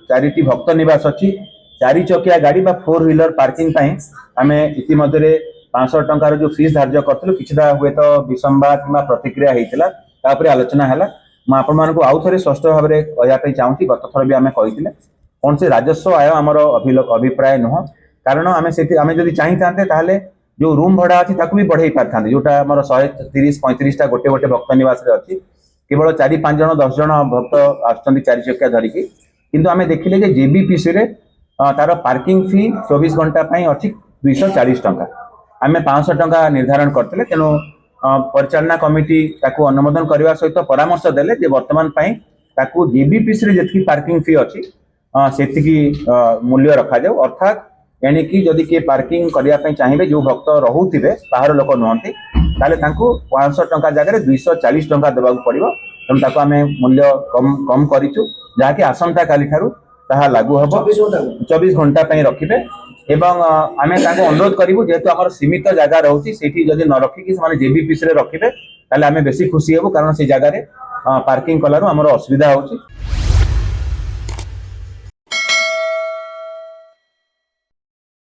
Charity भक्त निवास अच्छी 4 चकिया गाड़ी बा 4 व्हीलर पार्किंग आम इतिमध्य 500 टंकार जो फीस धार्य करूँ किसी हुए तो विसंवाद कि प्रतिक्रिया होता आलोचना है मुझे आउ थे स्पष्ट भाव में कहवाई चाहूँगी गत थर भी आम कही कौन से राजस्व आय आमर अभिप्राय नुह कारण आम जब चाहते ताहले जो रूम भड़ा अच्छी भी बढ़े पारि था जोटा आम 130-135 गोटे गोटे भक्त निवास अच्छी केवल 4-5 जन 10 जन भक्त आसुँच 4 चकिया धरिकी किंतु आम देखिले जे जेबीपीसी रे तार पार्किंग फी 24 घंटा अच्छी 240 टंका आम 500 टंका निर्धारण करते तेणु परिचालना कमिटी अनुमोदन करने सहित परामर्श देले वर्तमान जेबीपीसी रे जी पार्किंग फी अच्छी से मूल्य रखा जाऊ अर्थात एणिकी जदि किए पार्किंग करने चाहिए जो भक्त रोथे बाहर लोक नुहति 500 टंका जगह 240 टंका देवाक पड़ो तेणु ताको आम मूल्य कम करूँ जहाँकि आसंता काली ठारू ताहा लागू हम 24 घंटा रखिए एवं आम अनुरोध करूँ जेहेतु आम सीमित जगह रोचे से न रखिकी जेबीपीसी रखिए आम बेसी खुशी हूँ कारण से जगह पार्किंग कलू आमर असुविधा होची।